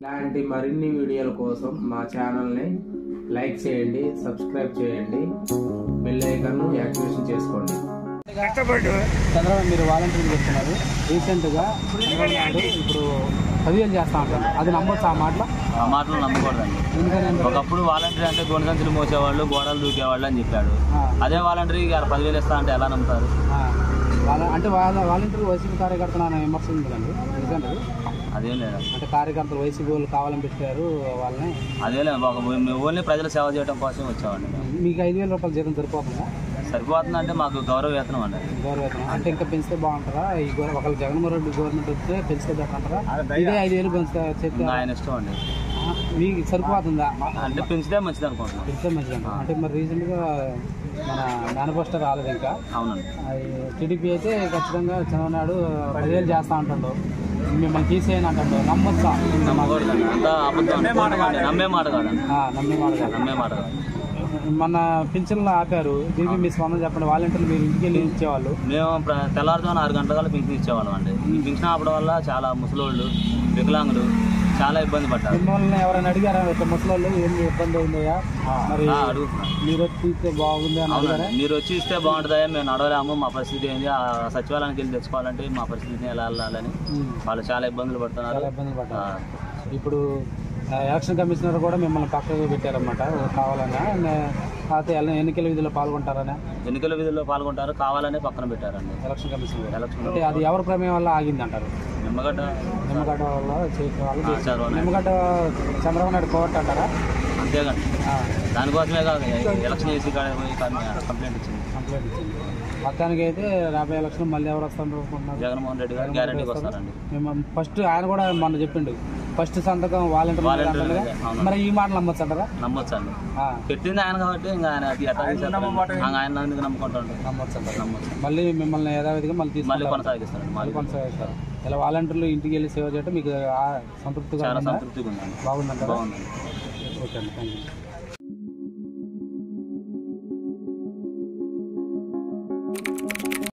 ఇలాంటి మరిన్ని వీడియోల కోసం మా ఛానల్ని లైక్ చేయండి, సబ్స్క్రైబ్ చేయండి, బెల్ ఐకాన్ యాక్టివేషన్ చేసుకోండి. చంద్రబాబు మీరు వాలంటీర్లు చెప్తున్నారు. రీసెంట్గా చంద్రబాబు నాయుడు ఇప్పుడు 10,000 చేస్తా ఉంటారు. అది నమ్మొచ్చు? ఆ మాటలు నమ్మకూడదండి. ఎందుకంటే ఒకప్పుడు వాలంటీర్ అంటే గోడ సంచులు మోసేవాళ్ళు, గోడలు దూకేవాళ్ళు అని చెప్పాడు. అదే వాలంటీర్ 10,000 ఇస్తా అంటే ఎలా నమ్ముతారు? అంటే వాలంటీర్ వైసీపీ కార్యకర్తలు అనే విమర్శ ఉంది కదండి. నిజంగా అదేం లేదు. అంటే కార్యకర్తలు వైసీపీ వాళ్ళు కావాలని పెట్టారు వాళ్ళని. అదే లేదు, ఓన్లీ ప్రజల సేవ చేయడం కోసం వచ్చామండి. మీకు 5,000 రూపాయలు జీతం సరిపోతుందా? సరిపోతుంది అంటే మాకు గౌరవ వేతనం అండి. గౌరవ వేతనం అంటే ఇంకా పెంచితే బాగుంటుందా? ఈ ఒకళ్ళు జగన్మోహన్ రెడ్డి గవర్నమెంట్ వస్తే పెంచితే అంటారా? ఇదే 5,000 పెంచుతా ఆయన ఇష్టం అండి. మీకు సరిపోతుందా? అంటే పెంచితే మంచిది అనుకుంటున్నాను. పెంచితే మంచిది అంటే మరి రీసెంట్గా మన మేనిఫెస్టో రాలేదు ఇంకా. అవునండి. టీడీపీ అయితే ఖచ్చితంగా చంద్రబాబు నాయుడు 10,000 చేస్తా అంటాడు, మిమ్మల్ని తీసేయని అంటాడు. నమ్మొచ్చా? నమ్మకూడదండి, అంతా అబద్ధం. నమ్మే మాట కాదు. నమ్మే మాట కాదు. మన పింఛన్లు ఆపారు, దీనికి మీ స్పందన చెప్పండి. వాలంటీర్లు మీరు ఇంటికి వెళ్ళి ఇచ్చేవాళ్ళు, మేము తెల్లారుజామున 6 గంటల పింఛన్ ఇచ్చేవాళ్ళం అండి. ఈ పింఛన్ ఆపడం వల్ల చాలా ముసలోళ్ళు, వికలాంగులు చాలా ఇబ్బంది పడ్డారు. మిమ్మల్ని ఎవరైనా అడిగారా ఇట్లా ముసలోళ్ళు ఏం ఇబ్బంది అయిందయ్యా మరి అడుగుతున్నాను, మీరు వచ్చి ఇస్తే బాగుంది అని అడిగారా? మీరు వచ్చి ఇస్తే బాగుంటుందా, మేము నడవలేము, మా పరిస్థితి ఏంది, ఆ సచివాలయానికి వెళ్ళి తెచ్చుకోవాలంటే మా పరిస్థితిని ఎలా వెళ్ళాలని వాళ్ళు చాలా ఇబ్బందులు పడుతున్నారు. ఇప్పుడు ఎలక్షన్ కమిషనర్ కూడా మిమ్మల్ని పక్కకు పెట్టారన్నమాట కావాలన్నా. అయితే ఎన్నికల విధుల్లో పాల్గొంటారనే? ఎన్నికల విధుల్లో పాల్గొంటారు, కావాలనే పక్కన పెట్టారండి ఎలక్షన్ కమిషనర్. అంటే అది ఎవరి ప్రమేయం వల్ల ఆగింది అంటారు? నిమ్మగడ్డ వల్ల నిమ్మగడ్డ చంద్రబాబు నాయుడు కోర్టు అంటారా? అంతేగాని దానికోసమే కాదు ఎలక్షన్ చేసి కంప్లైంట్ ఇచ్చింది. మొత్తానికి అయితే 50 ఎలక్షన్ మళ్ళీ ఎవరు వస్తారు అనుకుంటున్నారు? జగన్మోహన్ రెడ్డి గారు గ్యారెంటీకి వస్తారండి. మేము ఫస్ట్ ఆయన కూడా మొన్న చెప్పిండు ఫస్ట్ సంతకం వాలంటీర్. మరి ఈ మాటలు నమ్మొచ్చు అంటారా? నమ్మొచ్చు అండి, పెట్టింది ఆయన కాబట్టి ఇంకా ఆయన ఆయన నమ్ముకుంటాడు. నమ్మొచ్చు అంటారు. నమ్మొచ్చు. మళ్ళీ మిమ్మల్ని యథావిధిగా మళ్ళీ కొనసాగిస్తారు. ఇలా వాలంటీర్లు ఇంటికి వెళ్ళి సేవ చేయడం మీకు సంతృప్తిగా చాలా సంతృప్తిగా ఉందండి. బాగుందండి. బాగుందండి. ఓకే అండి, థ్యాంక్ యూ.